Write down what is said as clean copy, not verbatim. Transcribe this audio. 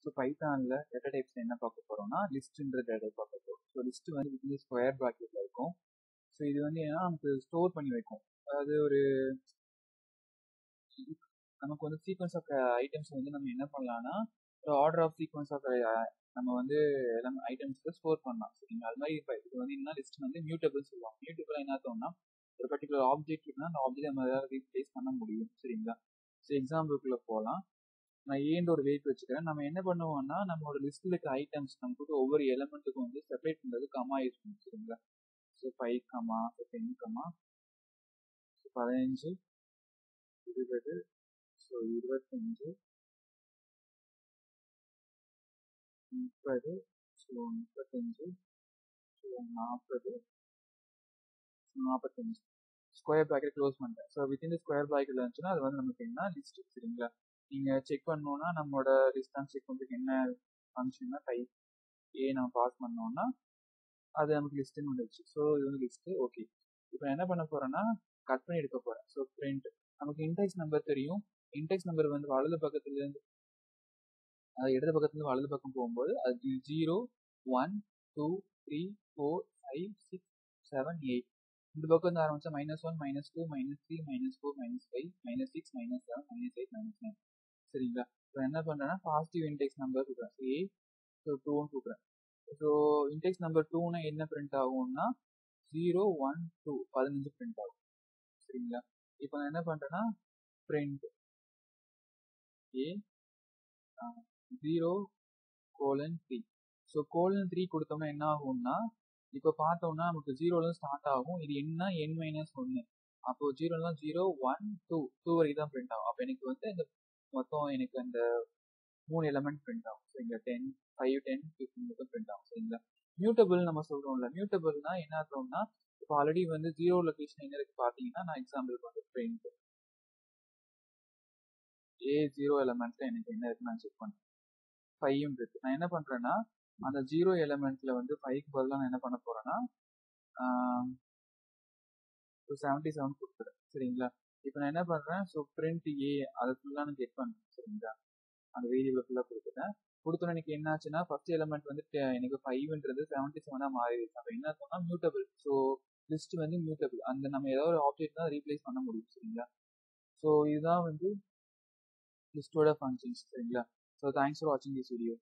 So பைத்தானில் data types என்ன பார்க்க போகிறோம்னா லிஸ்ட்ன்ற டேட்டா பார்க்க போகிறோம். ஸோ லிஸ்ட் வந்து வித்தின் ஸ்கொயர் ப்ராக்கெட்டில் இருக்கும். ஸோ இது வந்து ஏன்னா நமக்கு ஸ்டோர் பண்ணி வைக்கும். அதாவது ஒரு நமக்கு வந்து சீக்வன்ஸ் ஆஃப் ஐட்டம்ஸ் வந்து நம்ம என்ன பண்ணலாம்னா ஒரு ஆர்டர் ஆஃப் சீக்வன்ஸ் ஆஃப் நம்ம வந்து எல்லாமே ஐட்டம்ஸ்க்கு ஸ்டோர் பண்ணலாம். சரிங்களா? அது மாதிரி இப்போ இது வந்து என்ன லிஸ்ட் வந்து மியூட்டபிள் சொல்லுவாங்க. மியூட்டபிள் என்ன அர்த்தம்னா ஒரு பர்டிகுலர் ஆப்ஜெக்ட் இருக்குன்னா அந்த ஆப்ஜெக்ட் நம்ம ஏதாவது ரீப்ளேஸ் பண்ண முடியும். சரிங்களா? ஸோ எக்ஸாம்பிளுக்குள்ள போகலாம். நான் ஏன்ற ஒரு வெயிட் வச்சுக்கிறேன். நம்ம என்ன பண்ணுவோம்னா நம்மளோட லிஸ்ட்ல இருக்க ஐட்டம்ஸ் நம்ம கூட ஒவ்வொரு எலமெண்ட்டுக்கும் வந்து செப்பரேட் பண்ணுறது கமா யூஸ் பண்ணும். சரிங்களா? So 5 comma 10 comma 15 20 so 25 30 so 35 so 40 45 square bracket close பண்ணிட்டேன். ஸோ வித்தின் த ஸ்கொயர் ப்ராக்கெட்ல இருந்துச்சுன்னா அது வந்து நமக்கு என்ன லிஸ்ட். சரிங்களா? நீங்கள் செக் பண்ணோன்னா நம்மளோட லிஸ்ட் அண்ட் செக் பண்ணுறதுக்கு என்ன ஃபங்க்ஷன்னா டைப் ஏ நம்ம பாஸ் பண்ணோம்னா அது நமக்கு லிஸ்ட்டுன்னு வந்துடுச்சு. ஸோ இது வந்து லிஸ்ட்டு. ஓகே, இப்போ என்ன பண்ண போகிறேன்னா கட் பண்ணி எடுக்க போகிறேன். ஸோ பிரிண்ட் நமக்கு இன்டெக்ஸ் நம்பர் தெரியும். இன்டெக்ஸ் நம்பர் வந்து வலது பக்கத்துலேருந்து அது இடது பக்கத்துலேருந்து வலது பக்கம் போகும்போது அது 0 1 2 3 4 5 6 7 8 இந்த பக்கம் வந்து ஆரம்பிச்சா -1 -2 -3 -4 -5 -6 -7 -8 -9. சரிங்களா? இப்போ என்ன பண்ணுறேன்னா பாசிட்டிவ் இன்டெக்ஸ் நம்பர் கொடுக்குறேன். ஏ ஸோ 2ன்னு கொடுக்குறேன். ஸோ இன்டெக்ஸ் நம்பர் 2னா என்ன பிரிண்ட் ஆகும்னா 0 1 2 15 பிரிண்ட் ஆகும். சரிங்களா? இப்போ நான் என்ன பண்ணுறேன்னா பிரிண்ட் ஏ 0:3. ஸோ :3 கொடுத்தோம்னா என்ன ஆகும்னா இப்போ பார்த்தோம்னா நமக்கு 0லேருந்து ஸ்டார்ட் ஆகும். இது என்ன n-1. அப்போ 0 0 1 2 வரைக்கும் தான் பிரிண்ட் ஆகும். அப்போ எனக்கு வந்து இந்த மொத்தம் எனக்கு அந்த 3 எலமெண்ட் பிரிண்ட் ஆகும். சரிங்களா? 10 5 10 15 மட்டும் பிரிண்ட் ஆகும். சரிங்களா? மியூட்டபிள் நம்ம சொல்றோம்ல, மியூட்டபிள்னா என்ன அர்த்தம்னா இப்போ ஆல்ரெடி வந்து 0 லொகேஷன் எங்க இருக்கு பார்த்தீங்கன்னா நான் எக்ஸாம்பிளுக்கு வந்து பிரிண்ட் A0 எலமெண்ட்ல எனக்கு என்ன இருக்கு நான் செக் பண்ணுறேன். 5 இருக்கு. நான் என்ன பண்றேன்னா அந்த 0 எலமெண்ட்ல வந்து 5க்கு பதிலாக நான் என்ன பண்ண போறேன்னா 77 கொடுத்துறேன். சரிங்களா? இப்போ நான் என்ன பண்றேன் ஸோ பிரிண்ட் ஏ அதை ஃபுல்லாக நான் செக் பண்றேன். சரிங்களா? அந்த வேரியபிள் ஃபுல்லாக கொடுத்துட்டேன். கொடுத்தோன்னே எனக்கு என்ன ஆச்சுன்னா ஃபர்ஸ்ட் எலமெண்ட் வந்து எனக்கு 5ன்றது 77 மாறிடுச்சு. அப்போ என்ன சொன்னா மியூட்டபிள். ஸோ லிஸ்ட் வந்து மியூட்டபிள். அந்த நம்ம ஏதாவது ஒரு ஆப்ஜெக்ட் தான் ரீப்ளேஸ் பண்ண முடியும். சரிங்களா? ஸோ இதுதான் வந்து லிஸ்டோட ஃபங்க்ஷன்ஸ். சரிங்களா? ஸோ தேங்க்ஸ் ஃபார் வாட்சிங் திஸ் வீடியோ.